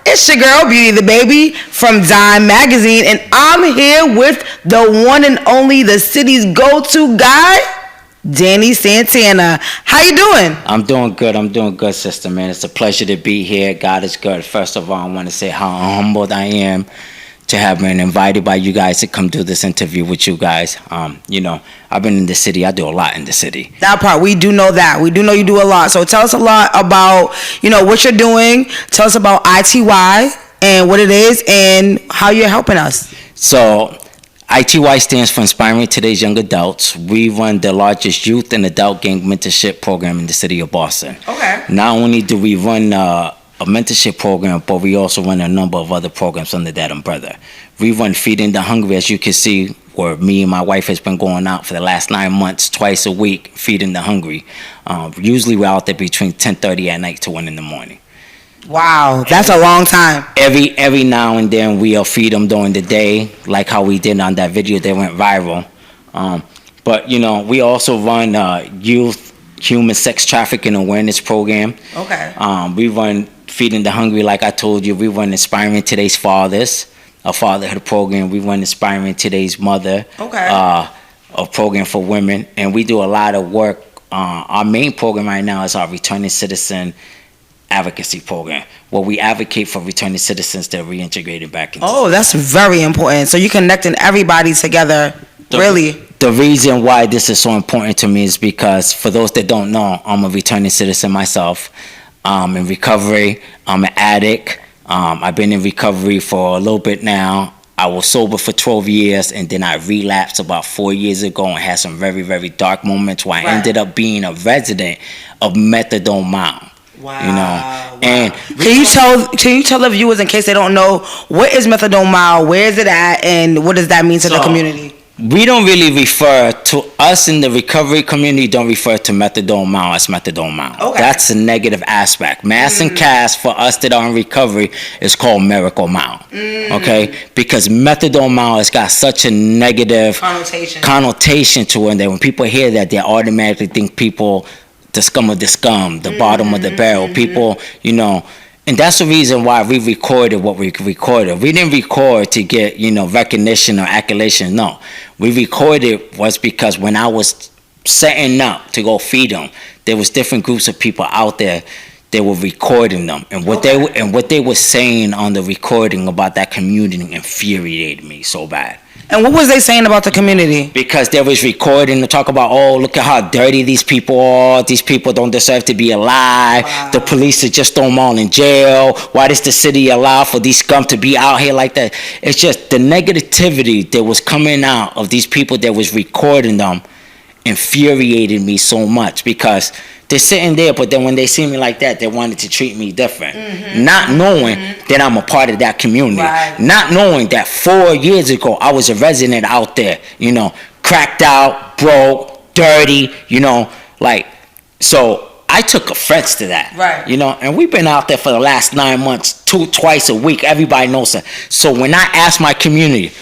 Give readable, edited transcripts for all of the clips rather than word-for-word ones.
It's your girl, Beauty the Baby, from Dyme magazine, and I'm here with the one and only, the city's go-to guy, Danny Santana. How you doing? I'm doing good, sister, man. It's a pleasure to be here. God is good. First of all, I want to say how humbled I am to have been invited by you guys to come do this interview with you guys. I've been in the city. I do a lot in the city. That part, we do know that. We do know you do a lot. So tell us a lot about, what you're doing. Tell us about I.T.Y. and what it is and how you're helping us. So I.T.Y. stands for Inspiring Today's Young Adults. We run the largest youth and adult gang mentorship program in the city of Boston. Okay. Not only do we run a mentorship program, but we also run a number of other programs under that umbrella. We run Feeding the Hungry, as you can see, where me and my wife has been going out for the last 9 months, twice a week, feeding the hungry. Usually we're out there between 10:30 at night to 1 in the morning. Wow, that's a long time. Every now and then we'll feed them during the day, like how we did on that video that went viral. But we also run youth human sex trafficking awareness program. Okay. We run Feeding the Hungry, like I told you. We run Inspiring Today's Fathers, a fatherhood program. We run Inspiring Today's Mother, okay, a program for women. And we do a lot of work. Our main program right now is our Returning Citizen Advocacy Program, where we advocate for returning citizens that are reintegrated back into society. That's very important. So you're connecting everybody together, really. The reason why this is so important to me is because, for those that don't know, I'm a returning citizen myself. I'm in recovery. I'm an addict. I've been in recovery for a little bit now. I was sober for 12 years, and then I relapsed about 4 years ago and had some very, very dark moments where I ended up being a resident of Methadone Mile. Wow. And can you tell the viewers, in case they don't know, what is Methadone Mile, where is it at, and what does that mean to the community? We don't really refer to us in the recovery community. Don't refer to Methadone Mile as Methadone Mile. Okay. That's a negative aspect. Mass and cast for us that are in recovery is called Miracle Mile. Okay, because Methadone Mile has got such a negative connotation to it that when people hear that, they automatically think people, the scum of the scum, the bottom of the barrel. People, and that's the reason why we recorded what we recorded. We didn't record to get, recognition or accolation. No, we recorded was because when I was setting up to go feed them, there was different groups of people out there. They were recording them, and what they were saying on the recording about that community infuriated me so bad. And what was they saying about the community? Because they was recording to talk about, look at how dirty these people are. These people don't deserve to be alive. Wow. The police should just throw them all in jail. Why does the city allow for these scum to be out here like that? It's just the negativity that was coming out of these people that was recording them infuriated me so much, because they're sitting there, but then when they see me like that, they wanted to treat me different. Not knowing that I'm a part of that community. Right. Not knowing that 4 years ago, I was a resident out there, cracked out, broke, dirty, so I took offense to that. Right. And we've been out there for the last 9 months, twice a week. Everybody knows that. So when I asked my community,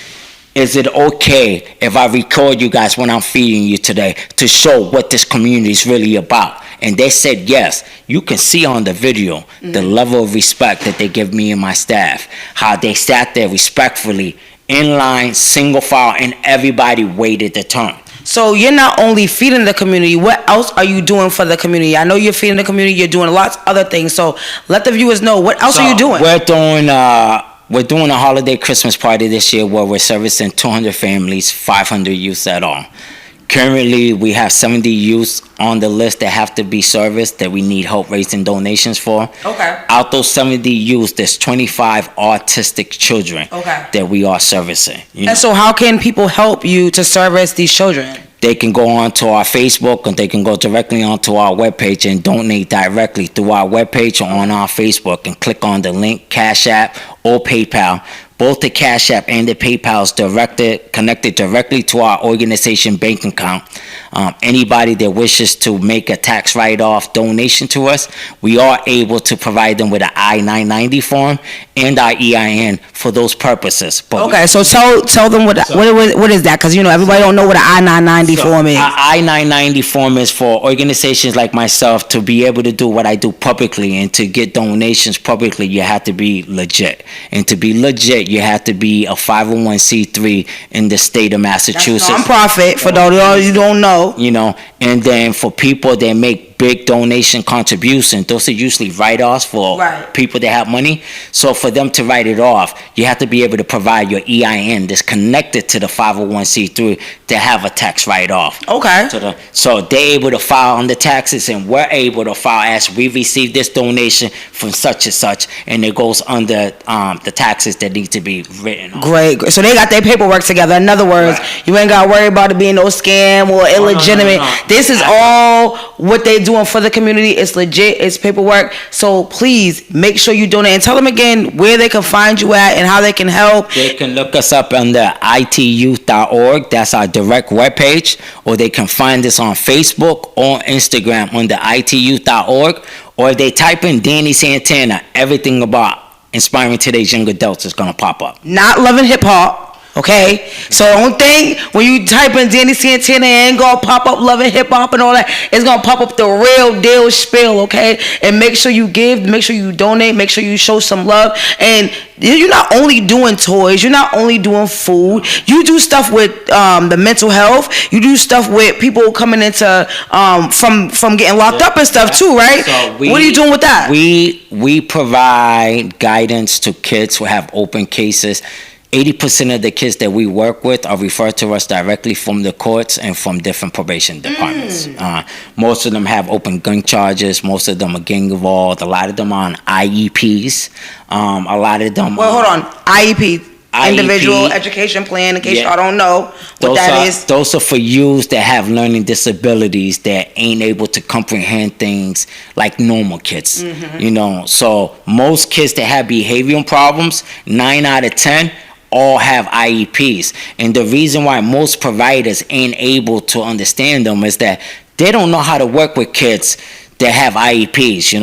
is it okay if I record you guys when I'm feeding you today to show what this community is really about? And they said yes. You can see on the video the level of respect that they give me and my staff. How they sat there respectfully, in line, single file, and everybody waited their turn. So you're not only feeding the community, what else are you doing for the community? I know you're feeding the community, you're doing lots of other things. So let the viewers know, what else are you doing? We're doing a holiday Christmas party this year where we're servicing 200 families, 500 youths at all. Currently, we have 70 youths on the list that have to be serviced that we need help raising donations for. Okay. Out those 70 youths, there's 25 autistic children that we are servicing. And so how can people help you to service these children? They can go on to our Facebook, and they can go directly onto our webpage and donate directly through our webpage or on our Facebook and click on the link, Cash App or PayPal. both the Cash App and the PayPal is connected directly to our organization bank account. Anybody that wishes to make a tax write-off donation to us, we are able to provide them with an I-990 form and our EIN for those purposes. But okay, so tell them what is that? Because everybody don't know what an I-990 form is. I-990 form is for organizations like myself to be able to do what I do publicly, and to get donations publicly, you have to be legit. And to be legit, you have to be a 501c3 in the state of Massachusetts. That's nonprofit, for those you don't know. And then for people that make big donation contributions, those are usually write-offs for people that have money. So for them to write it off, you have to be able to provide your EIN that's connected to the 501c3 to have a tax write-off. Okay. So they're able to file on the taxes, and we're able to file as we received this donation from such and such, and it goes under the taxes that need to be written on. Great. So they got their paperwork together. In other words, you ain't got to worry about it being no scam or illegitimate. No. This is all what they doing for the community. It's legit. It's paperwork. So please make sure you donate, and tell them again where they can find you at and how they can help. They can look us up on the I.T.Y.org. That's our direct webpage, or they can find us on Facebook or Instagram on the I.T.Y.org, or if they type in Danny Santana, everything about inspiring today's young adults is going to pop up. Not loving hip hop. Okay, so don't think when you type in Danny Santana, it ain't gonna pop up loving hip hop and all that. It's gonna pop up the real deal spiel, okay? And make sure you give, make sure you donate, make sure you show some love. And you're not only doing toys, you're not only doing food. You do stuff with the mental health. You do stuff with people coming into from getting locked up and stuff too, right? So what are you doing with that? We provide guidance to kids who have open cases. 80% of the kids that we work with are referred to us directly from the courts and from different probation departments. Most of them have open gun charges. Most of them are gang involved. A lot of them are on IEPs. A lot of them. Well, hold on. IEP. Individual education plan, in case y'all don't know what that is. Those are for youths that have learning disabilities that ain't able to comprehend things like normal kids. So most kids that have behavioral problems, 9 out of 10 all have IEPs. And the reason why most providers ain't able to understand them is that they don't know how to work with kids that have IEPs,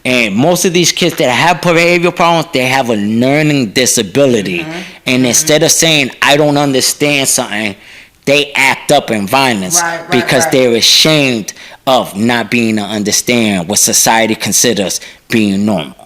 And most of these kids that have behavioral problems, they have a learning disability. And instead of saying, I don't understand something, they act up in violence because they're ashamed of not being able to understand what society considers being normal.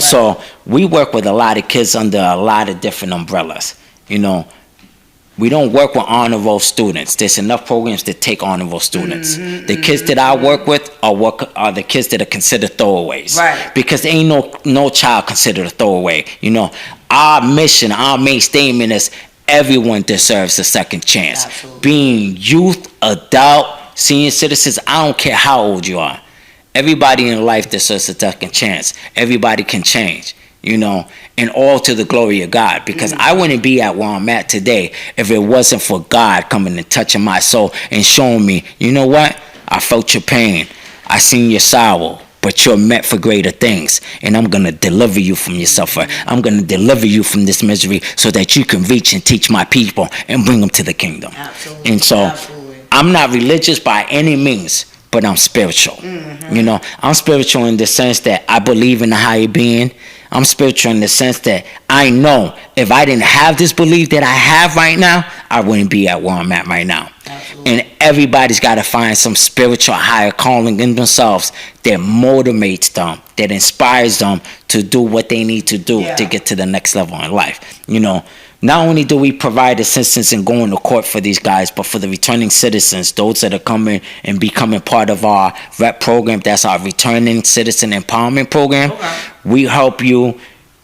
So we work with a lot of kids under a lot of different umbrellas. We don't work with honor roll students. There's enough programs to take honor roll students. The kids that I work with are the kids that are considered throwaways. Because there ain't no child considered a throwaway. Our mission, our main statement is everyone deserves a second chance. Absolutely. Being youth, adult, senior citizens, I don't care how old you are. Everybody in life deserves a second chance. Everybody can change, and all to the glory of God. Because I wouldn't be at where I'm at today if it wasn't for God coming and touching my soul and showing me, you know what? I felt your pain. I seen your sorrow, but you're meant for greater things. And I'm going to deliver you from your suffering. I'm going to deliver you from this misery so that you can reach and teach my people and bring them to the kingdom. Absolutely. And so I'm not religious by any means, but I'm spiritual. I'm spiritual in the sense that I believe in a higher being. I'm spiritual in the sense that I know if I didn't have this belief that I have right now, I wouldn't be at where I'm at right now. Absolutely. And everybody's got to find some spiritual higher calling in themselves that motivates them, that inspires them to do what they need to do to get to the next level in life. Not only do we provide assistance in going to court for these guys, but for the returning citizens, those that are coming and becoming part of our REP program, that's our Returning Citizen Empowerment Program. We help you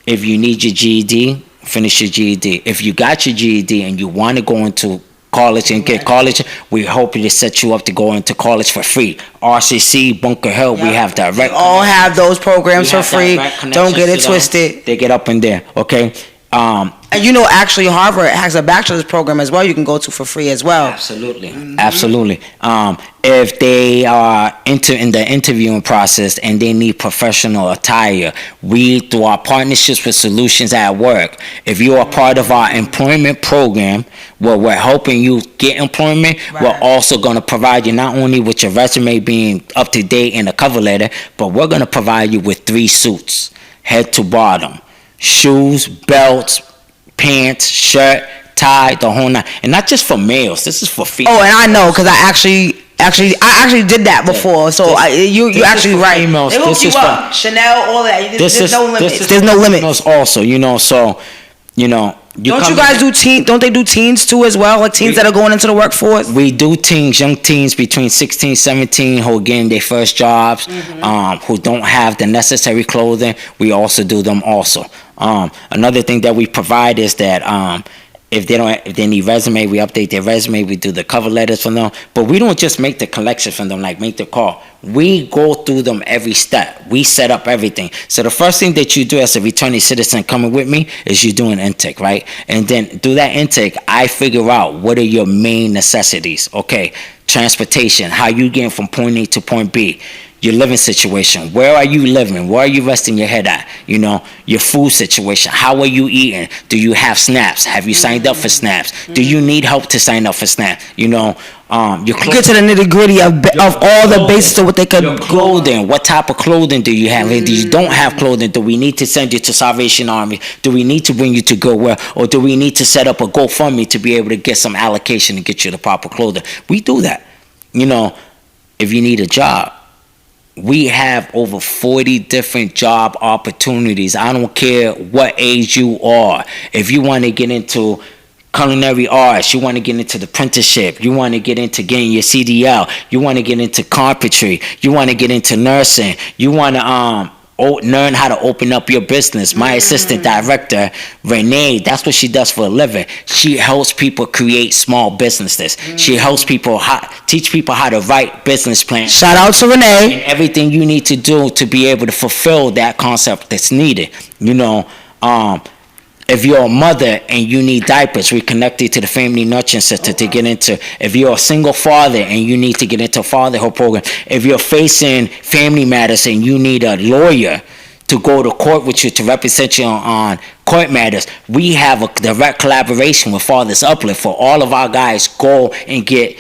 if you need your GED, finish your GED. If you got your GED and you want to go into college and get college, we hope to set you up to go into college for free. RCC, Bunker Hill, we have direct. We all have those programs for free. Don't get it twisted. They get up in there, okay? And you know, actually, Harvard has a bachelor's program as well. You can go to for free as well. Absolutely, absolutely. If they are in the interviewing process and they need professional attire, we, through our partnerships with Solutions at Work, if you are part of our employment program, where we're helping you get employment, we're also going to provide you not only with your resume being up to date and a cover letter, but we're going to provide you with 3 suits, head to bottom, shoes, belts, pants, shirt, tie, the whole nine. And not just for males. This is for females. Oh, and I know, because I actually did that before. So you're actually right. Females. They hook you up. Chanel, all that. There's no limits. There's no limits. Also, you know, so, you know. Don't you guys do don't they do teens too as well? Like teens that are going into the workforce? We do teens, young teens between 16, 17 who are getting their first jobs, who don't have the necessary clothing. We also do them also. Another thing that we provide is that if they need resume, we update their resume. We do the cover letters for them, but we don't just make the collection for them, like make the call. We go through them every step. We set up everything. So the first thing that you do as a returning citizen coming with me is you do an intake, right? And then through that intake, I figure out what are your main necessities. Okay, transportation, how you getting from point A to point B. Your living situation, where are you living? Where are you resting your head at? You know, your food situation, how are you eating? Do you have SNAPs? Have you signed up for SNAPs? Do you need help to sign up for SNAP? You know, your get to the nitty gritty of all the bases of what they could. Your clothing, what type of clothing do you have? If you don't have clothing, do we need to send you to Salvation Army? Do we need to bring you to Goodwill? Or do we need to set up a GoFundMe to be able to get some allocation and get you the proper clothing? We do that. You know, if you need a job, we have over 40 different job opportunities. I don't care what age you are. If you want to get into culinary arts, you want to get into the apprenticeship, you want to get into getting your CDL, you want to get into carpentry, you want to get into nursing, you want to learn how to open up your business. My assistant director, Renee, that's what she does for a living. She helps people create small businesses. She helps people teach people how to write business plans. Shout out to Renee. And everything you need to do to be able to fulfill that concept that's needed. You know, if you're a mother and you need diapers, we connect you to the Family Nurturing Center to get into. If you're a single father and you need to get into a fatherhood program. If you're facing family matters and you need a lawyer to go to court with you to represent you on court matters, we have a direct collaboration with Fathers Uplift. For all of our guys, go and get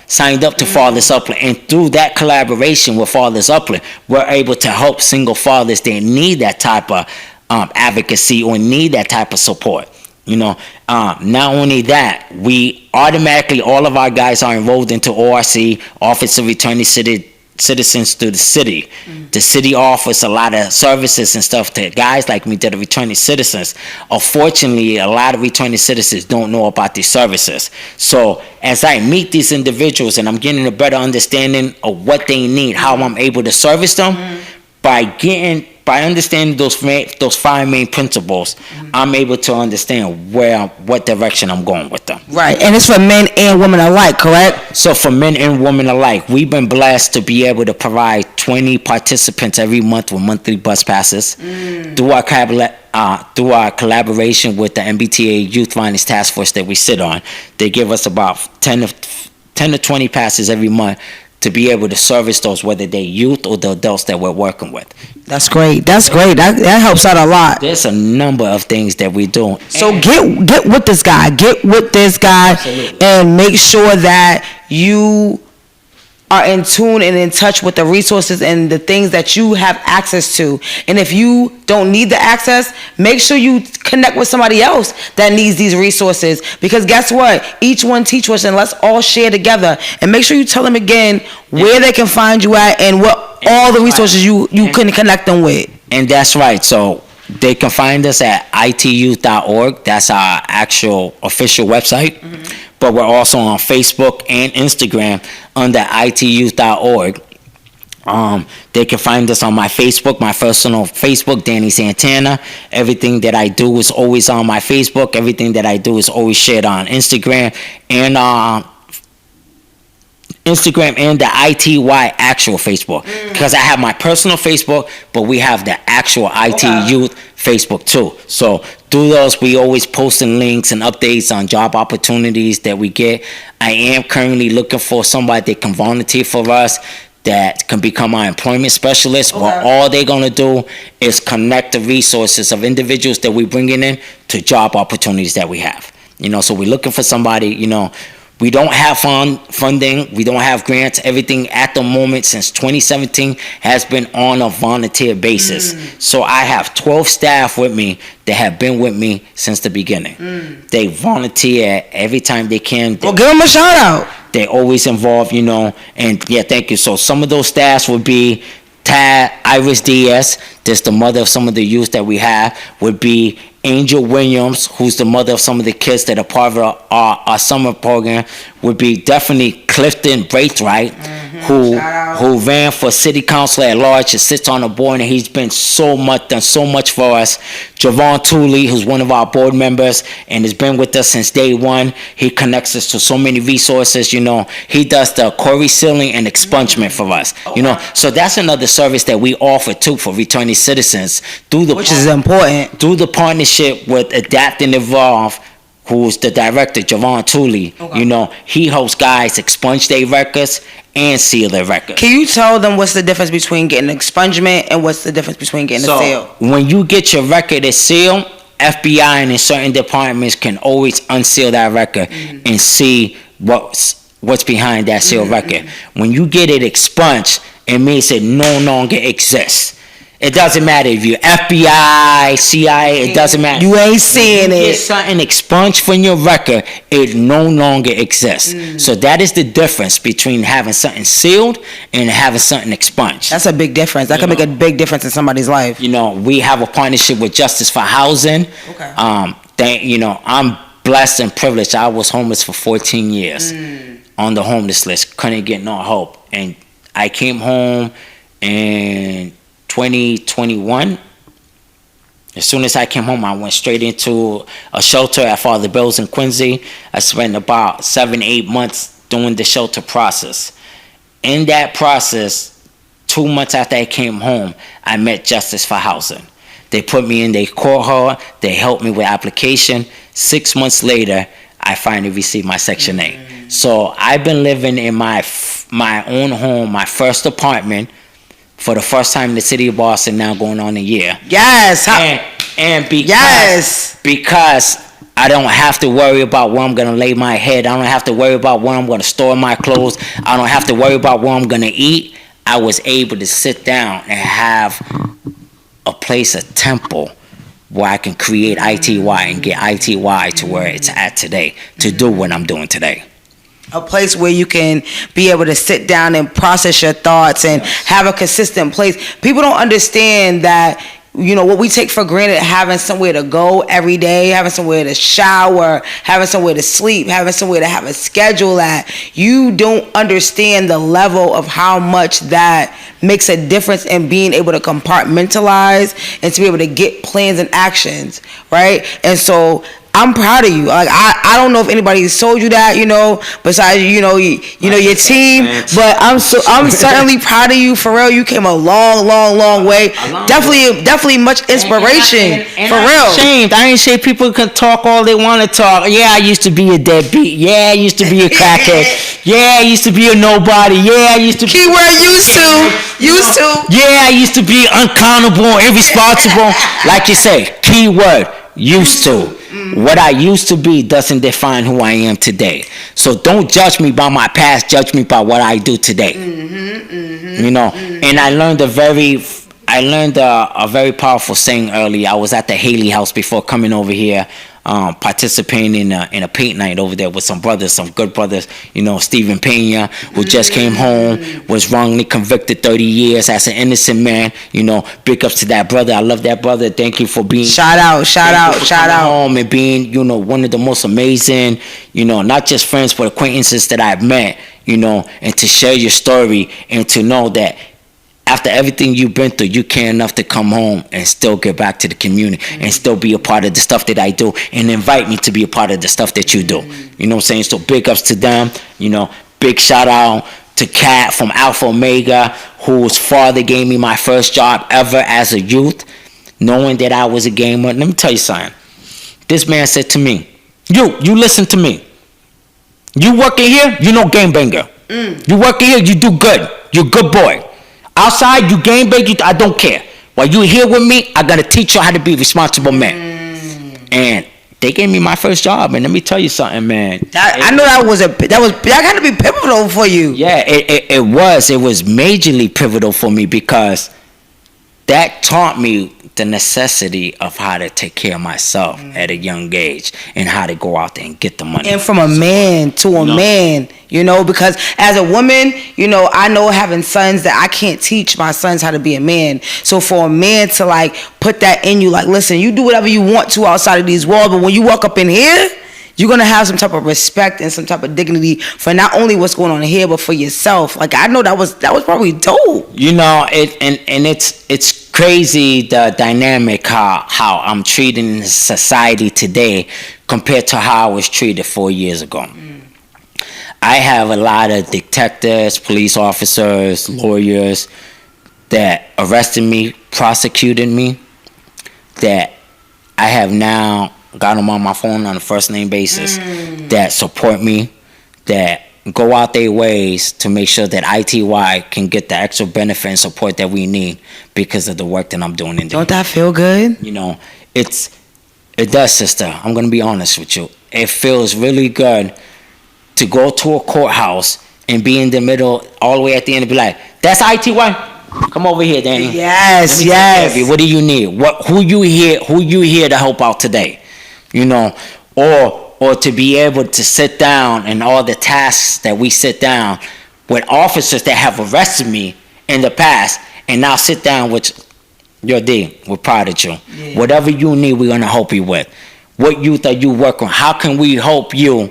signed up to Fathers Uplift, and through that collaboration with Fathers Uplift, we're able to help single fathers that need that type of advocacy or need that type of support. You know, not only that, we automatically, all of our guys are enrolled into ORC, Office of Returning Citizens through the city. The city offers a lot of services and stuff to guys like me that are returning citizens. Unfortunately, a lot of returning citizens don't know about these services. So as I meet these individuals and I'm getting a better understanding of what they need, how I'm able to service them, by understanding those 5 main principles, I'm able to understand what direction I'm going with them. Right, and it's for men and women alike, correct? So for men and women alike, we've been blessed to be able to provide 20 participants every month with monthly bus passes. Through our collaboration with the MBTA Youth Violence Task Force that we sit on, they give us about 10 to 20 passes every month to be able to service those, whether they're youth or the adults that we're working with. That's great. That helps out a lot. There's a number of things that we do. So get with this guy. Get with this guy. Absolutely. And make sure that you are in tune and in touch with the resources and the things that you have access to. And if you don't need the access, make sure you connect with somebody else that needs these resources. Because guess what? Each one teach us, and let's all share together. And make sure you tell them again where they can find you at and what all the resources you can connect them with. And that's right. So they can find us at I.T.Y.org. That's our actual official website. But we're also on Facebook and Instagram under I.T.Y.org. They can find us on my Facebook, my personal Facebook, Danny Santana. Everything that I do is always on my Facebook. Everything that I do is always shared on Instagram. And Instagram and the I.T.Y actual Facebook, because I have my personal Facebook, but we have the actual I.T. Youth Facebook too. So through those, we always posting links and updates on job opportunities that we get. I am currently looking for somebody that can volunteer for us, that can become our employment specialist. Well, all they're gonna do is connect the resources of individuals that we bringing in to job opportunities that we have. So we're looking for somebody. We don't have funding. We don't have grants. Everything at the moment since 2017 has been on a volunteer basis. So I have 12 staff with me that have been with me since the beginning. They volunteer every time they can. Well, give them a shout out. They always involved, and yeah, thank you. So some of those staffs would be Iris Diaz, that's the mother of some of the youth that we have, would be Angel Williams, who's the mother of some of the kids that are part of our summer program, would be definitely Clifton Braithwaite, who ran for city council at large and sits on the board, and he's been done so much for us. Javon Tooley, who's one of our board members and has been with us since day one. He connects us to so many resources. He does the quarry sealing and expungement for us. So that's another service that we offer too for returning citizens which is important through the partnership with Adapt and Evolve, who's the director, Javon Tooley. He helps guys expunge their records and seal their records. Can you tell them what's the difference between getting an expungement and what's the difference between getting a seal? When you get your record sealed, FBI and in certain departments can always unseal that record and see what's behind that sealed record. When you get it expunged, it means it no longer exists. It doesn't matter if you're FBI, CIA, it doesn't matter. You ain't seeing it. Get something expunged from your record, it no longer exists. So that is the difference between having something sealed and having something expunged. That's a big difference. That can make a big difference in somebody's life. We have a partnership with Justice for Housing. I'm blessed and privileged. I was homeless for 14 years on the homeless list. Couldn't get no help. And I came home and 2021. As soon as I came home, I went straight into a shelter at Father Bill's in Quincy. I spent about 7-8 months doing the shelter process. In that process, 2 months after I came home, I met Justice for Housing. They put me in their cohort. They helped me with application. 6 months later, I finally received my Section 8. So I've been living in my own home, my first apartment, for the first time in the city of Boston, now going on a year. Yes. Because I don't have to worry about where I'm going to lay my head. I don't have to worry about where I'm going to store my clothes. I don't have to worry about where I'm going to eat. I was able to sit down and have a place, a temple, where I can create I.T.Y and get I.T.Y to where it's at today, to do what I'm doing today. A place where you can be able to sit down and process your thoughts and have a consistent place. People don't understand that, what we take for granted, having somewhere to go every day, having somewhere to shower, having somewhere to sleep, having somewhere to have a schedule at. You don't understand the level of how much that makes a difference in being able to compartmentalize and to be able to get plans and actions, right? And so I'm proud of you. Like I don't know if anybody's told you that, besides your team, but I'm certainly proud of you. For real, you came a long way. Definitely much inspiration. For real. Ashamed. I ain't say people can talk all they want to talk. Yeah, I used to be a deadbeat. Yeah, I used to be a crackhead. Yeah, I used to be a nobody. Yeah, I used to. Keyword used to. Yeah, I used to be uncountable, irresponsible. Like you say, keyword used to. What I used to be doesn't define who I am today. So don't judge me by my past. Judge me by what I do today. And I learned a very powerful saying early. I was at the Haley House before coming over here, participating in a paint night over there with some good brothers. Stephen Pena, who just came home, was wrongly convicted 30 years as an innocent man. Big ups to that brother. I love that brother. Thank you for being shout out home and being one of the most amazing, not just friends but acquaintances that I've met. And to share your story and to know that after everything you've been through, you care enough to come home and still get back to the community and still be a part of the stuff that I do and invite me to be a part of the stuff that you do. You know what I'm saying? So big ups to them. Big shout out to Kat from Alpha Omega, whose father gave me my first job ever as a youth, knowing that I was a gamer. Let me tell you something. This man said to me, you listen to me. You working here, you know game banger. You working here, you do good. You're a good boy. Outside, you game banger, I don't care. While you here with me, I gotta teach you how to be a responsible man. And they gave me my first job, and let me tell you something, man. I know that got to be pivotal for you. Yeah, it was majorly pivotal for me, because that taught me the necessity of how to take care of myself at a young age, and how to go out there and get the money. And from a man to a man, because as a woman, I know having sons that I can't teach my sons how to be a man. So for a man to like put that in you, like, listen, you do whatever you want to outside of these walls, but when you walk up in here, you're going to have some type of respect and some type of dignity for not only what's going on here, but for yourself. Like, I know that was probably dope. It's crazy, the dynamic, how I'm treated in society today compared to how I was treated 4 years ago. I have a lot of detectives, police officers, lawyers that arrested me, prosecuted me, that I have now got them on my phone on a first name basis, that support me, that go out their ways to make sure that I.T.Y can get the extra benefit and support that we need because of the work that I'm doing. Don't that feel good? It does, sister. I'm going to be honest with you. It feels really good to go to a courthouse and be in the middle, all the way at the end, and be like, that's I.T.Y. Come over here, Danny. Yes. What do you need? Who you here to help out today? Or to be able to sit down, and all the tasks that we sit down with officers that have arrested me in the past, and now sit down with your D. We're proud of you. Yeah. Whatever you need, we're gonna help you with. What youth are you working on? How can we help you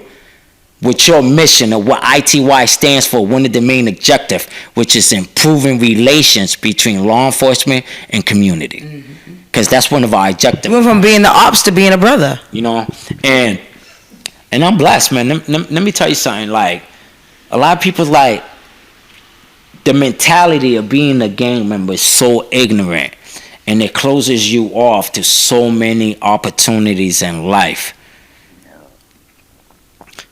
with your mission of what I.T.Y stands for? One of the main objectives, which is improving relations between law enforcement and community. Because that's one of our objectives. You went from being the ops to being a brother. And I'm blessed, man. Let me tell you something. Like, a lot of people, like, the mentality of being a gang member is so ignorant, and it closes you off to so many opportunities in life.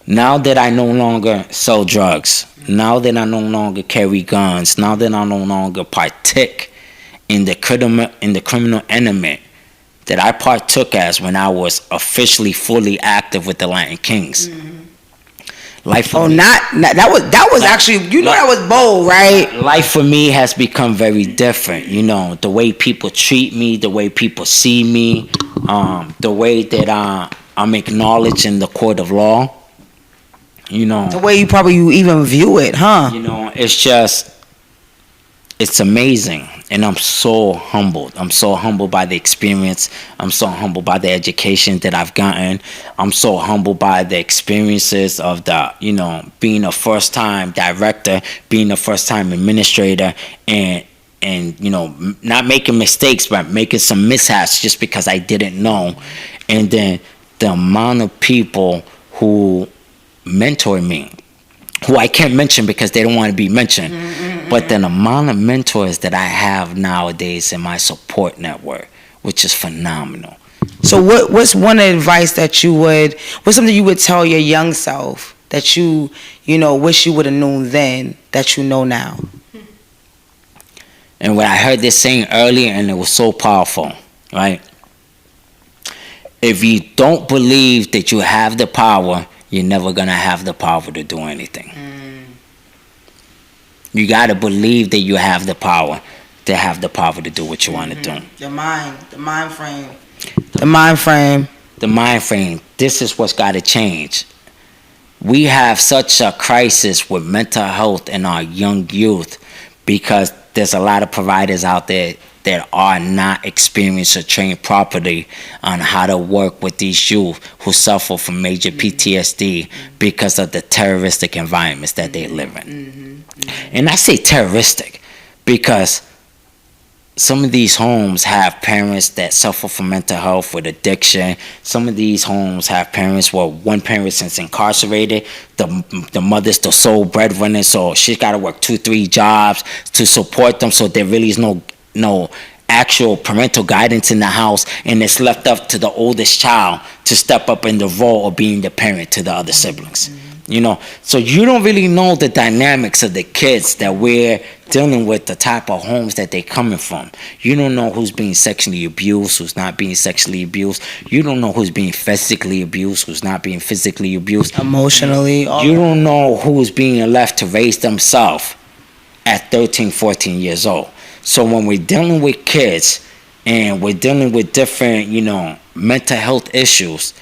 Now that I no longer sell drugs, now that I no longer carry guns, now that I no longer partake in the criminal element that I partook as when I was officially fully active with the Latin Kings. Life for me, that was actually, that was bold, right? Life for me has become very different. The way people treat me, the way people see me, the way that I'm acknowledged in the court of law. The way you even view it, huh? It's amazing, and I'm so humbled. I'm so humbled by the experience. I'm so humbled by the education that I've gotten. I'm so humbled by the experiences of being a first-time director, being a first-time administrator, and not making mistakes, but making some mishaps just because I didn't know. And then the amount of people who mentor me, who I can't mention because they don't want to be mentioned, but the amount of mentors that I have nowadays in my support network, which is phenomenal. So what's one advice what's something you would tell your young self that you wish you would have known then that you know now? And when I heard this saying earlier, and it was so powerful, right? If you don't believe that you have the power, you're never going to have the power to do anything. You got to believe that you have the power to do what you want to do. The mind frame. This is what's got to change. We have such a crisis with mental health in our young youth because there's a lot of providers out there that are not experienced or trained properly on how to work with these youth who suffer from major PTSD because of the terroristic environments that they live in. And I say terroristic because some of these homes have parents that suffer from mental health with addiction. Some of these homes have parents where one parent is incarcerated. The mother's the sole breadwinner, so she's got to work 2-3 jobs to support them. So there really is no actual parental guidance in the house, and it's left up to the oldest child to step up in the role of being the parent to the other siblings. You know, so you don't really know the dynamics of the kids that we're dealing with, the type of homes that they're coming from. You don't know who's being sexually abused, who's not being sexually abused. You don't know who's being physically abused, who's not being physically abused. Emotionally. You don't know who's being left to raise themselves at 13, 14 years old. So when we're dealing with kids and we're dealing with different, mental health issues,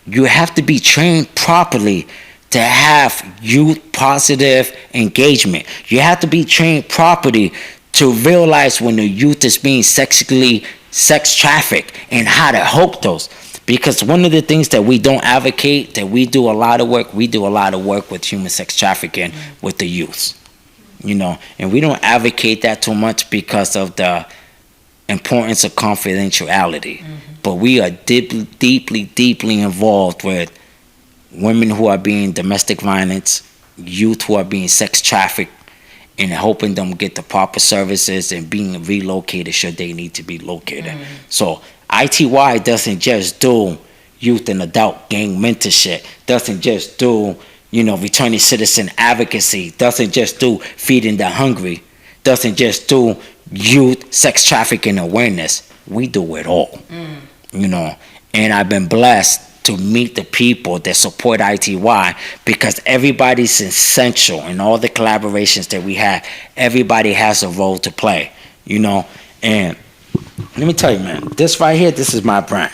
you have to be trained properly to have youth positive engagement. You have to be trained properly to realize when the youth is being sex trafficked and how to help those. Because one of the things that we don't advocate, that we do a lot of work with human sex trafficking with the youth. And we don't advocate that too much because of the importance of confidentiality. But we are deeply involved with women who are being domestic violence, youth who are being sex trafficked, and helping them get the proper services and being relocated should they need to be located. So I.T.Y doesn't just do youth and adult gang mentorship, doesn't just do returning citizen advocacy, doesn't just do feeding the hungry, doesn't just do youth sex trafficking awareness. We do it all. And I've been blessed to meet the people that support I.T.Y because everybody's essential in all the collaborations that we have. Everybody has a role to play, and let me tell you, man, this right here, this is my brand.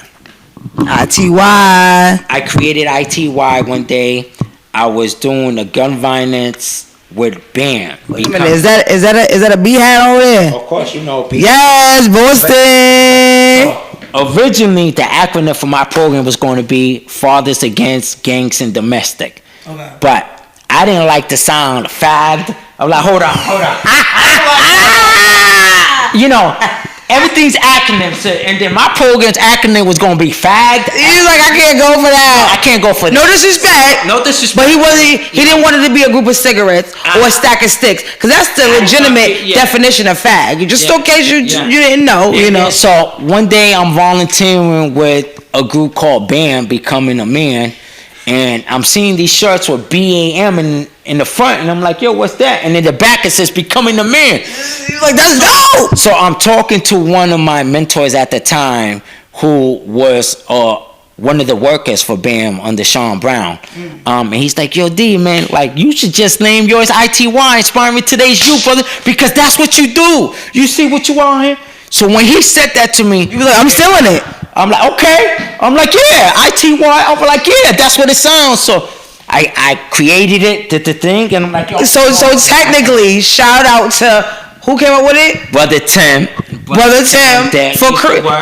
I.T.Y. I created I.T.Y one day. I was doing the gun violence with BAM. Wait a minute, is that a B hat over there? Of course, B. Yes, Boston. Originally, the acronym for my program was going to be Fathers Against Gangs and Domestic. Okay. But I didn't like the sound fagged. I'm like, hold on. Everything's acronyms, and then my program's acronym was gonna be fagged. He was like, I can't go for that. I can't go for that. No disrespect. But he didn't want it to be a group of cigarettes or a stack of sticks, because that's the legitimate definition of fag. Just in case you didn't know, So one day I'm volunteering with a group called BAM, Becoming a Man, and I'm seeing these shirts with BAM in the front, and I'm like, yo, what's that? And in the back it says Becoming a Man. He's like, that's dope. So I'm talking to one of my mentors at the time who was one of the workers for BAM under Sean Brown. And he's like, yo, D, man, like, you should just name yours I.T.Y, inspiring today's youth, brother, because that's what you do. You see what you are here? So when he said that to me, he was like, I'm stealing it. I'm like, okay. I'm like, yeah, I.T.Y. I'm like, yeah, that's what it sounds. So I created it, did the thing, and I'm like, yo. So technically, shout out to who came up with it? Brother Tim.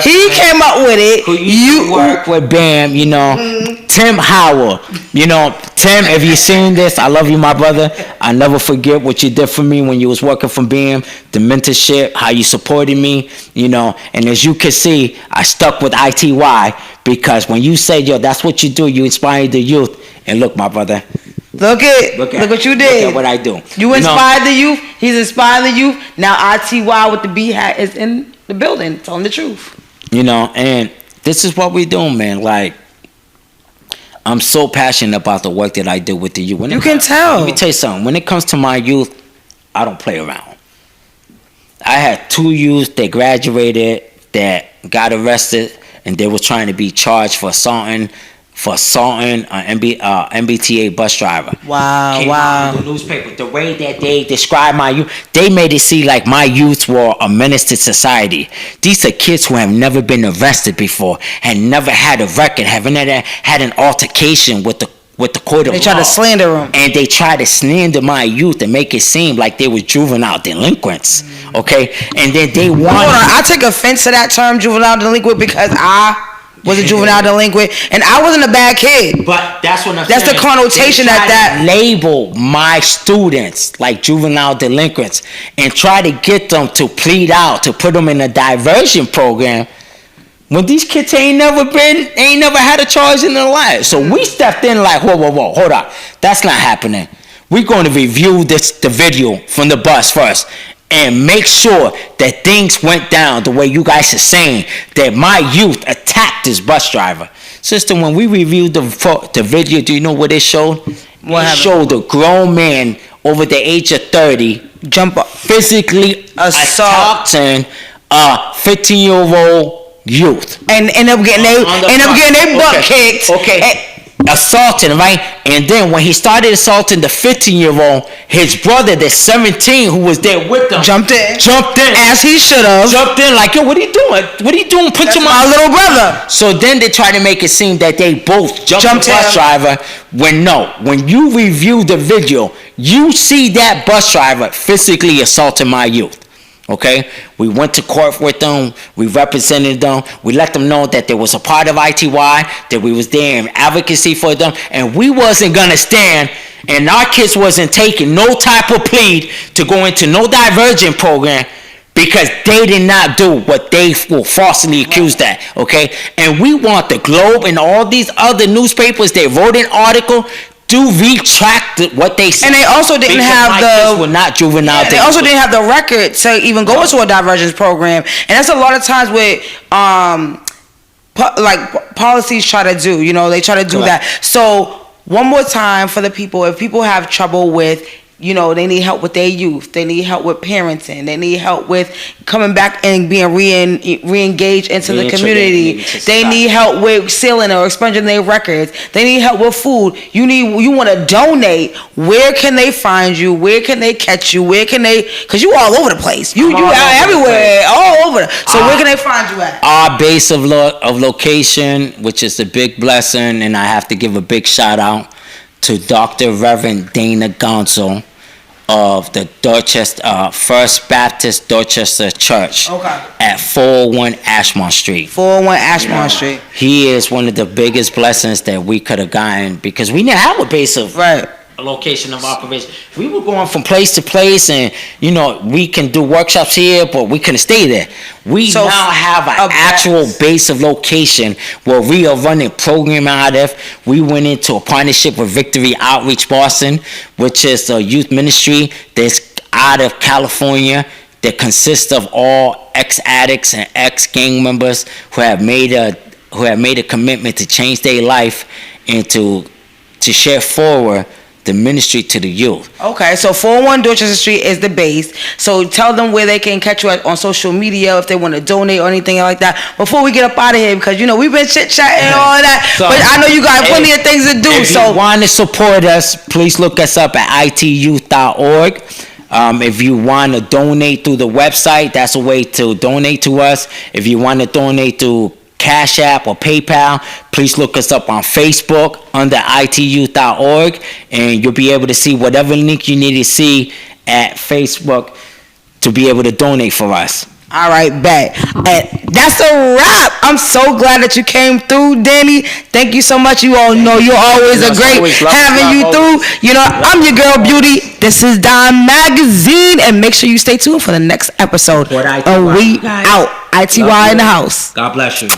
He came up with it. You work with BAM, Tim Howell. Tim, if you're seeing this, I love you, my brother. I never forget what you did for me when you was working for BAM, the mentorship, how you supported me, and as you can see, I stuck with I.T.Y because when you said, yo, that's what you do, you inspired the youth. And look, my brother. Look what you did. Look at what I do. You inspired the youth. He's inspired the youth. Now I.T.Y with the B hat is in the building, telling the truth. And this is what we do, man. Like, I'm so passionate about the work that I do with the youth. You can tell. Let me tell you something. When it comes to my youth, I don't play around. I had 2 youths that graduated that got arrested, and they were trying to be charged for assaulting an MBTA bus driver. Wow. Came out in the newspaper. The way that they described my youth, they made it seem like my youth were a menace to society. These are kids who have never been arrested before, had never had a record, haven't had an altercation with the court of law. They tried to slander them. And they tried to slander my youth and make it seem like they were juvenile delinquents. Okay? And then they wanted... I take offense to that term, juvenile delinquent, because I was a juvenile delinquent, and I wasn't a bad kid. But that's what I'm saying. That's the connotation that label my students like juvenile delinquents and try to get them to plead out, to put them in a diversion program when these kids ain't never had a charge in their life. So we stepped in like, whoa, hold on, that's not happening. We're going to review the video from the bus first and make sure that things went down the way you guys are saying, that my youth attacked this bus driver. Sister, when we reviewed the video, do you know what it showed? It showed a grown man over the age of 30 jump up, physically assaulting a 15-year-old youth. And end up getting their butt kicked. Okay. Assaulting, right? And then when he started assaulting the 15-year-old, his brother, the 17, who was there with him, jumped in as he should have. Jumped in like, yo, what are you doing? What are you doing? Punching my little brother. So then they try to make it seem that they both jumped the bus driver. When you review the video, you see that bus driver physically assaulting my youth. Okay, we went to court with them. We represented them. We let them know that there was a part of I.T.Y, that we was there in advocacy for them, and we wasn't gonna stand. And our kids wasn't taking no type of plea to go into no divergent program because they did not do what they were falsely accused at. Okay, and we want the Globe and all these other newspapers. They wrote an article. Do retract what they said. And they also didn't have were not juvenile. They also didn't have the record to even go into a divergence program, and that's a lot of times with like policies try to do. You know, they try to do that. So one more time for the people, if people have trouble with, you know, they need help with their youth, they need help with parenting, they need help with coming back and being re-engaged into the community, they need help with sealing or expunging their records, they need help with food, you want to donate, where can they find you, where can they catch you, where can they, because you all over the place, you are everywhere, all over, so where can they find you at? Our base of location, which is a big blessing, and I have to give a big shout out to Dr. Reverend Dana Gonzo of the Dorchester First Baptist Dorchester Church at 401 Ashmont Street. 401 Ashmont Street. He is one of the biggest blessings that we could have gotten because we didn't have a base of a location of operation. We were going from place to place, and you know we can do workshops here, but we couldn't stay there. We now have an actual base of location where we are running program out of. We went into a partnership with Victory Outreach Boston, which is a youth ministry that's out of California that consists of all ex-addicts and ex-gang members who have made a commitment to change their life and to share forward the ministry to the youth. Okay, so 401 Dorchester Street is the base. So tell them where they can catch you on social media if they want to donate or anything like that. Before we get up out of here, because you know we've been chit chatting and all of that, so, but I know you got plenty of things to do. If you want to support us, please look us up at ityouth.org. If you want to donate through the website, that's a way to donate to us. If you want to donate to Cash App or PayPal, please look us up on Facebook under ityouth.org, and you'll be able to see whatever link you need to see at Facebook to be able to donate for us. All right, bet. And that's a wrap. I'm so glad that you came through, Danny. Thank you so much. You all know you're always a great having you through. You know, I'm your girl Beauty. This is Dyme Magazine, and make sure you stay tuned for the next episode. And we out. I.T.Y in the house. God bless you.